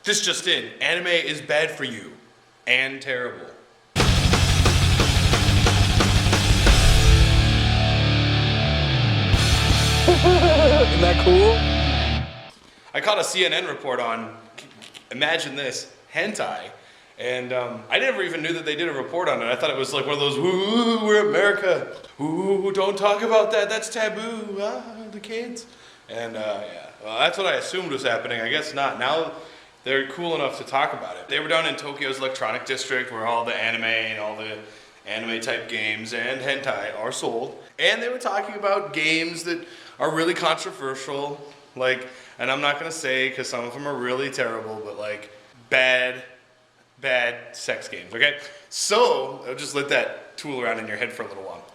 This just in, anime is bad for you and terrible. Isn't that cool? I caught a CNN report on, imagine this, hentai. And I never even knew that they did a report on it. I thought it was like one of those, ooh, we're America. Ooh, don't talk about that, that's taboo, the kids. And yeah, well, that's what I assumed was happening. I guess not. Now they're cool enough to talk about it. They were down in Tokyo's electronic district where all the anime and all the anime type games and hentai are sold. And they were talking about games that are really controversial, like, and I'm not gonna say because some of them are really terrible, but like bad sex games, okay? So, I'll just let that tool around in your head for a little while.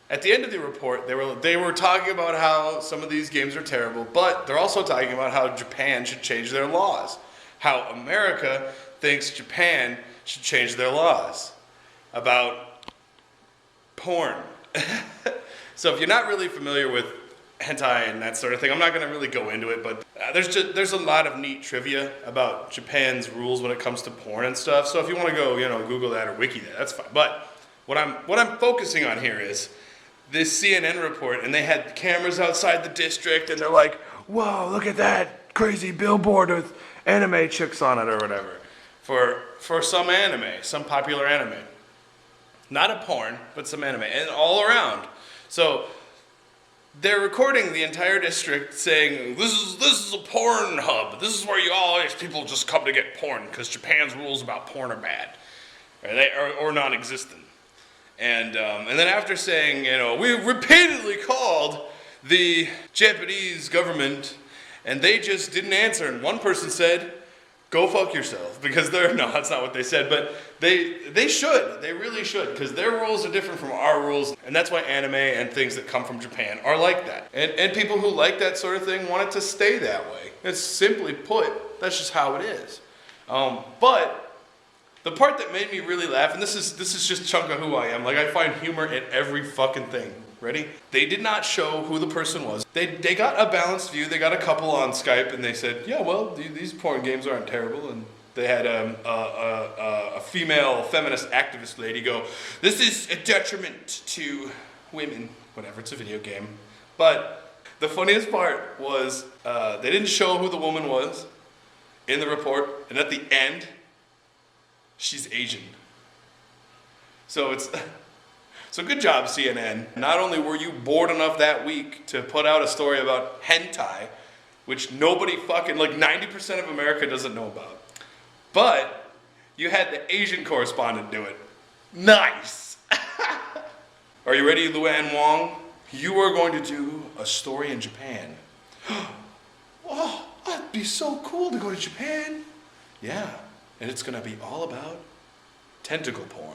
At the end of the report, they were talking about how some of these games are terrible, but they're also talking about how Japan should change their laws. How America thinks Japan should change their laws about porn. So if you're not really familiar with hentai and that sort of thing, I'm not going to really go into it, but there's a lot of neat trivia about Japan's rules when it comes to porn and stuff. So if you want to go, Google that or wiki that, that's fine. But what I'm focusing on here is this CNN report, and they had cameras outside the district, and they're like, "Whoa, look at that crazy billboard with anime chicks on it or whatever," for some anime, some popular anime, not a porn, but some anime, and all around. So they're recording the entire district saying, this is a porn hub. This is where all these people just come to get porn because Japan's rules about porn are bad, or non-existent. And then after saying, we repeatedly called the Japanese government and they just didn't answer. And one person said, "Go fuck yourself," because no, that's not what they said, but they should. They really should, because their rules are different from our rules, and that's why anime and things that come from Japan are like that. And people who like that sort of thing want it to stay that way. It's simply put, that's just how it is. But the part that made me really laugh, and this is just a chunk of who I am, like I find humor in every fucking thing. Ready? They did not show who the person was. They got a balanced view. They got a couple on Skype, and they said, "Yeah, well, these porn games aren't terrible." And they had a female feminist activist lady go, "This is a detriment to women." Whatever, it's a video game. But the funniest part was they didn't show who the woman was in the report, and at the end, she's Asian. So good job, CNN. Not only were you bored enough that week to put out a story about hentai, which nobody fucking, like 90% of America doesn't know about, but you had the Asian correspondent do it. Nice! Are you ready, Luann Wong? You are going to do a story in Japan. Oh, that'd be so cool to go to Japan. Yeah, and it's gonna be all about tentacle porn.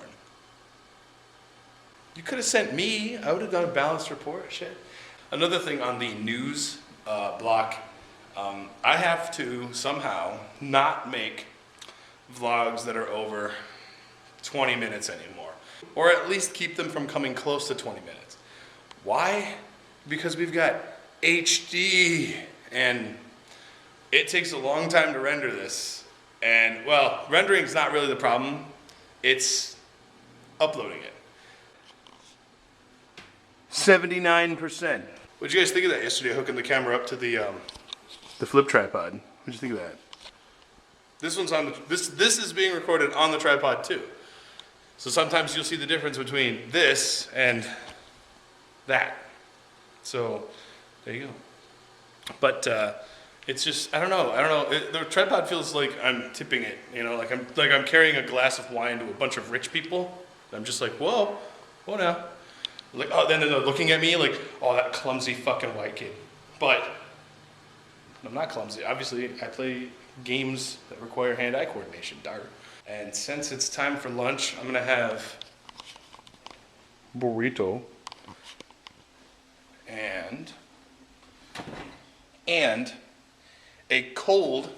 You could have sent me. I would have done a balanced report. Shit. Another thing on the news block, I have to somehow not make vlogs that are over 20 minutes anymore. Or at least keep them from coming close to 20 minutes. Why? Because we've got HD, and it takes a long time to render this. And, well, rendering's not really the problem. It's uploading it. 79%. What'd you guys think of that yesterday, hooking the camera up to the flip tripod? What'd you think of that? This one's on this is being recorded on the tripod too. So sometimes you'll see the difference between this and that. So there you go. But it's just I don't know. The tripod feels like I'm tipping it. Like I'm carrying a glass of wine to a bunch of rich people. I'm just like, whoa now. Like, oh, then they're looking at me like, oh, that clumsy fucking white kid. But I'm not clumsy. Obviously, I play games that require hand-eye coordination, darn. And since it's time for lunch, I'm gonna have burrito and a cold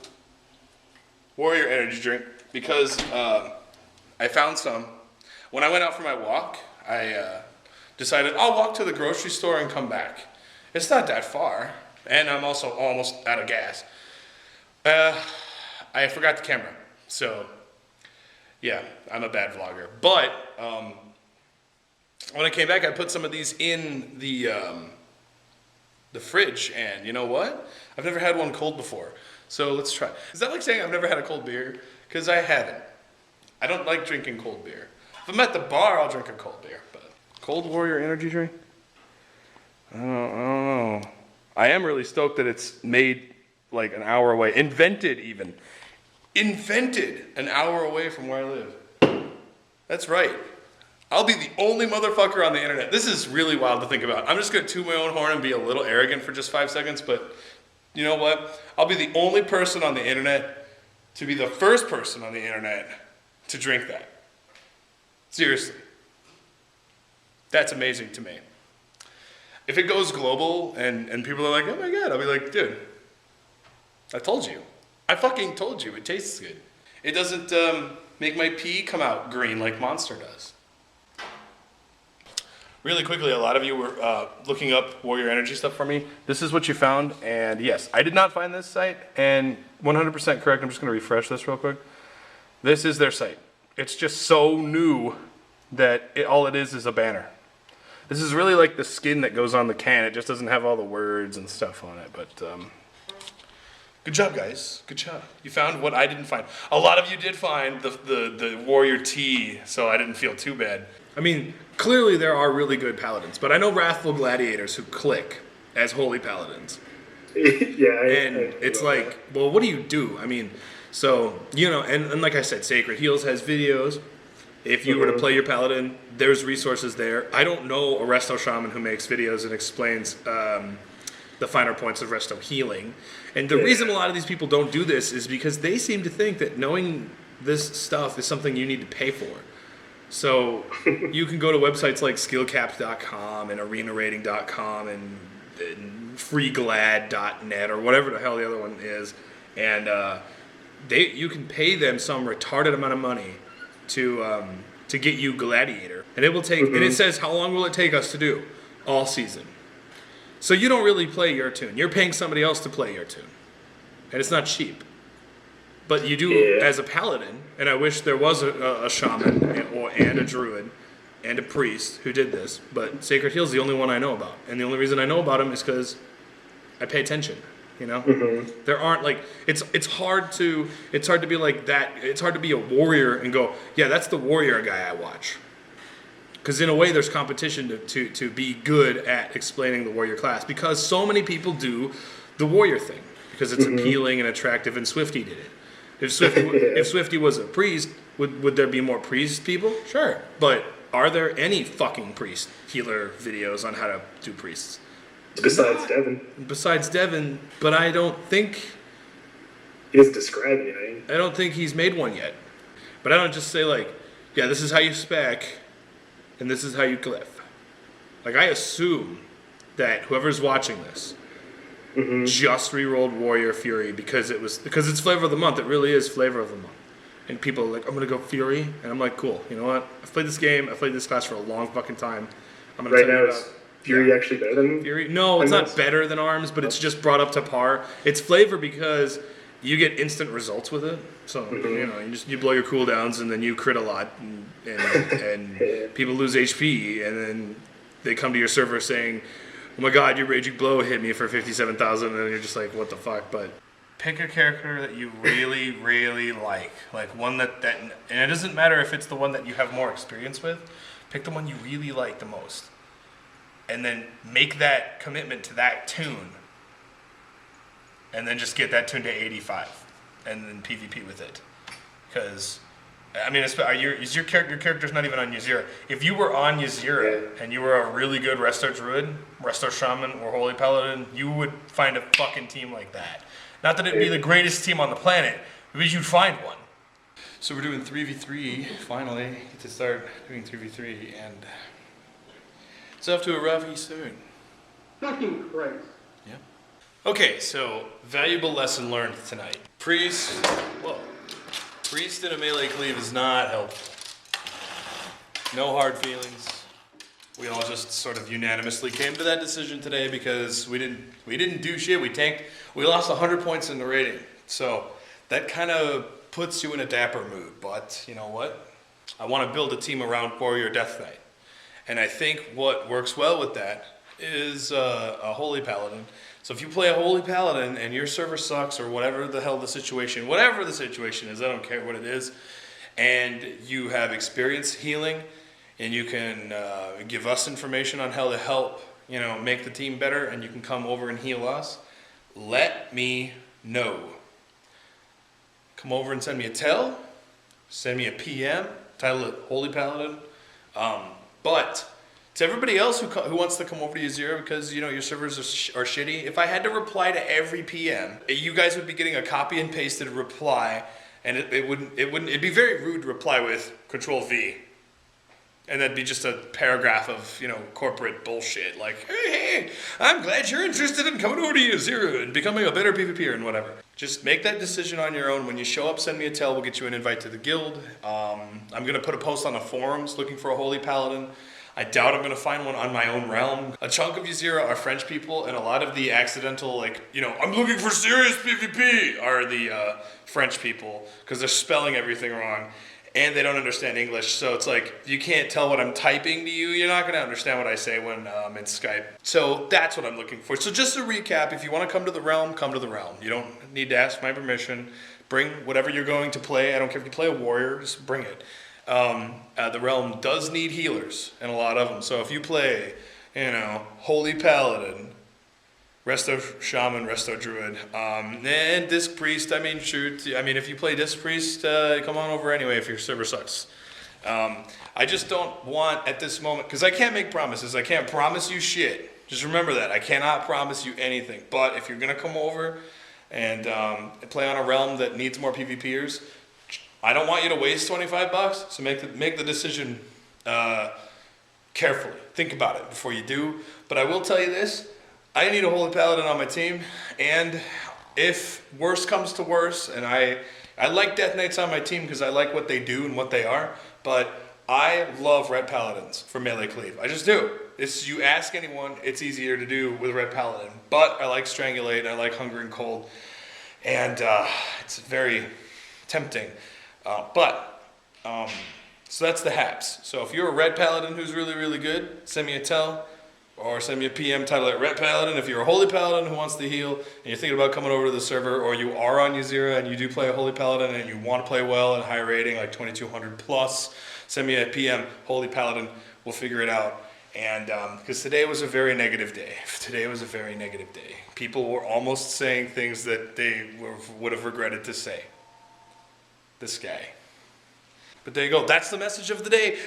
Warrior energy drink because I found some. When I went out for my walk, I decided I'll walk to the grocery store and come back. It's not that far, and I'm also almost out of gas. I forgot the camera. So, yeah, I'm a bad vlogger. But when I came back, I put some of these in the fridge, and you know what? I've never had one cold before. So let's try. Is that like saying I've never had a cold beer? Because I haven't. I don't like drinking cold beer. If I'm at the bar, I'll drink a cold beer. But Cold Warrior energy drink? I don't know. I am really stoked that it's made like an hour away. Invented an hour away from where I live. That's right. I'll be the only motherfucker on the internet. This is really wild to think about. I'm just gonna toot my own horn and be a little arrogant for just 5 seconds, but you know what? I'll be the only person on the internet to be the first person on the internet to drink that. Seriously. That's amazing to me. If it goes global and people are like, oh my God, I'll be like, dude, I told you. I fucking told you. It tastes good. It doesn't make my pee come out green like Monster does. Really quickly, a lot of you were looking up Warrior Energy stuff for me. This is what you found, and yes, I did not find this site, and 100% correct. I'm just going to refresh this real quick. This is their site. It's just so new that all it is a banner. This is really like the skin that goes on the can. It just doesn't have all the words and stuff on it, but good job, guys. Good job. You found what I didn't find. A lot of you did find the Warrior Tea, so I didn't feel too bad. I mean, clearly there are really good paladins, but I know wrathful gladiators who click as holy paladins. Yeah, and it's like, well, what do you do? I mean, so, you know, and like I said, Sacred Heals has videos. If you were to play your paladin, there's resources there. I don't know a resto shaman who makes videos and explains the finer points of resto healing. And the reason a lot of these people don't do this is because they seem to think that knowing this stuff is something you need to pay for. So you can go to websites like skillcaps.com and arenarating.com and freeglad.net or whatever the hell the other one is, and you can pay them some retarded amount of money to get you Gladiator, and it will take. And it says how long will it take us to do? All season. So you don't really play your tune. You're paying somebody else to play your tune, and it's not cheap. But you do as a paladin, and I wish there was a shaman and a druid and a priest who did this, but Sacred Heal's the only one I know about. And the only reason I know about him is because I pay attention, you know? There aren't like, it's hard to be like that, it's hard to be a warrior and go, yeah, that's the warrior guy I watch. Because in a way there's competition to be good at explaining the warrior class, because so many people do the warrior thing, because it's appealing and attractive, and Swifty did it. If Swifty was a priest, would there be more priest people? Sure. But are there any fucking priest healer videos on how to do priests? Besides Devin, but I don't think... He doesn't describe anything. I don't think he's made one yet. But I don't just say like, yeah, this is how you spec, and this is how you glyph. Like, I assume that whoever's watching this just re-rolled Warrior Fury because it's flavor of the month. It really is flavor of the month. And people are like, I'm gonna go Fury, and I'm like, cool. You know what? I've played this game. I've played this class for a long fucking time. I'm gonna tell you about Fury actually better than Fury. No, it's not better than Arms, but it's just brought up to par. It's flavor because you get instant results with it. So you know, you blow your cooldowns, and then you crit a lot, and people lose HP, and then they come to your server saying, oh my God, your Raging Blow hit me for 57,000, and you're just like, what the fuck? But pick a character that you really, really like one that, and it doesn't matter if it's the one that you have more experience with. Pick the one you really like the most, and then make that commitment to that tune, and then just get that tune to 85, and then PvP with it, because. I mean, your character's not even on Ysera. If you were on Ysera and you were a really good Resto Druid, Resto Shaman, or Holy Paladin, you would find a fucking team like that. Not that it'd be the greatest team on the planet, but you'd find one. So we're doing 3v3, finally. Get to start doing 3v3, and it's off to a rough start. Fucking Christ. Yeah. Okay, so valuable lesson learned tonight. Priest in a melee cleave is not helpful. No hard feelings. We all just sort of unanimously came to that decision today because we didn't do shit. We tanked. We lost 100 points in the rating. So that kind of puts you in a dapper mood. But you know what? I want to build a team around Warrior Death Knight. And I think what works well with that is a Holy Paladin. So if you play a Holy Paladin and your server sucks or whatever the situation is, I don't care what it is, and you have experience healing, and you can give us information on how to help, make the team better, and you can come over and heal us, let me know. Come over and send me a tell, send me a PM, title it Holy Paladin. But to everybody else who wants to come over to Ysera because your servers are shitty, if I had to reply to every PM, you guys would be getting a copy and pasted reply, and it'd be very rude to reply with Control V. And that'd be just a paragraph of, corporate bullshit. Like, hey, I'm glad you're interested in coming over to Ysera and becoming a better PvPer and whatever. Just make that decision on your own. When you show up, send me a tell. We'll get you an invite to the guild. I'm going to put a post on the forums looking for a Holy Paladin. I doubt I'm going to find one on my own realm. A chunk of Ysera are French people, and a lot of the accidental, I'm looking for serious PvP are the French people because they're spelling everything wrong. And they don't understand English, so it's like, you can't tell what I'm typing to you. You're not going to understand what I say when I'm in Skype. So that's what I'm looking for. So just to recap, if you want to come to the realm, come to the realm. You don't need to ask my permission. Bring whatever you're going to play. I don't care if you play a warrior, just bring it. The realm does need healers, and a lot of them. So if you play, Holy Paladin, Resto Shaman, Resto Druid, and Disc Priest, if you play Disc Priest, come on over anyway if your server sucks. I just don't want at this moment, because I can't make promises, I can't promise you shit. Just remember that, I cannot promise you anything. But if you're going to come over and play on a realm that needs more PvPers, I don't want you to waste $25, so make the decision carefully. Think about it before you do. But I will tell you this, I need a Holy Paladin on my team, and if worse comes to worse, and I like Death Knights on my team because I like what they do and what they are, but I love Red Paladins for melee cleave. I just do. You ask anyone, it's easier to do with Red Paladin. But I like Strangulate, I like Hunger and Cold, and it's very tempting. So that's the haps. So if you're a Red Paladin who's really, really good, send me a tell. Or send me a PM title at Red Paladin. If you're a Holy Paladin who wants to heal and you're thinking about coming over to the server, or you are on Ysera and you do play a Holy Paladin and you want to play well and high rating, like 2200 plus, send me a PM, Holy Paladin. We'll figure it out. And because today was a very negative day. Today was a very negative day. People were almost saying things that they would have regretted to say. This guy. But there you go. That's the message of the day.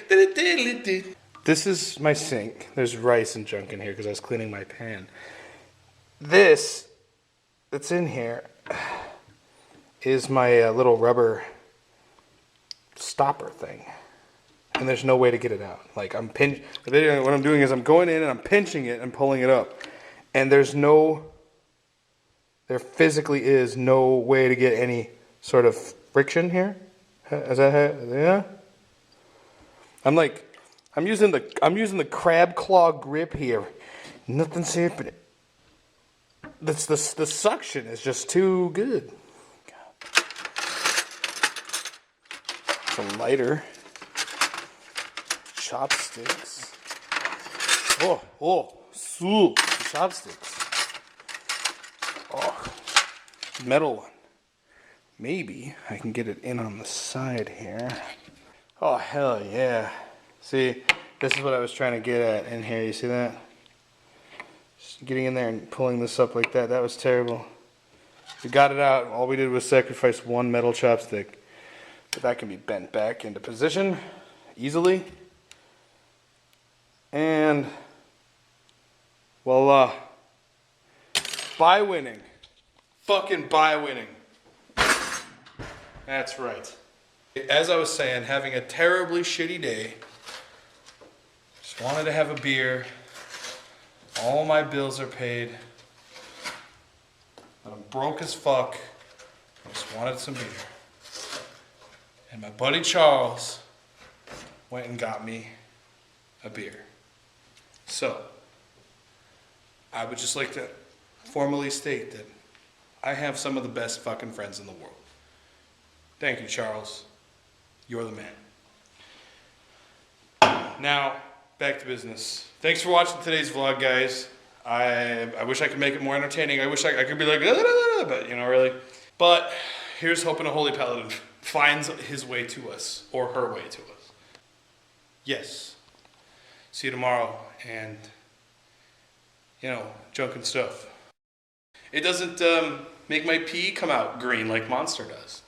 This is my sink. There's rice and junk in here because I was cleaning my pan. This that's in here is my little rubber stopper thing. And there's no way to get it out. Like what I'm doing is I'm going in and I'm pinching it and pulling it up. And there physically is no way to get any sort of friction here. Is that yeah? I'm using the crab claw grip here. Nothing's happening. The suction is just too good. Some lighter. Chopsticks. Chopsticks. Oh, metal one. Maybe I can get it in on the side here. Oh, hell yeah. See, this is what I was trying to get at in here. You see that? Just getting in there and pulling this up like that. That was terrible. We got it out. All we did was sacrifice one metal chopstick. But that can be bent back into position easily. And voila. Buy winning. Fucking buy winning. That's right. As I was saying, having a terribly shitty day. Just wanted to have a beer. All my bills are paid. But I'm broke as fuck. I just wanted some beer. And my buddy Charles went and got me a beer. So, I would just like to formally state that I have some of the best fucking friends in the world. Thank you, Charles. You're the man. Now, back to business. Thanks for watching today's vlog, guys. I wish I could make it more entertaining. I wish I could be like, but you know, really. But here's hoping a holy paladin finds his way to us, or her way to us. Yes. See you tomorrow, and, you know, junk and stuff. It doesn't make my pee come out green like Monster does.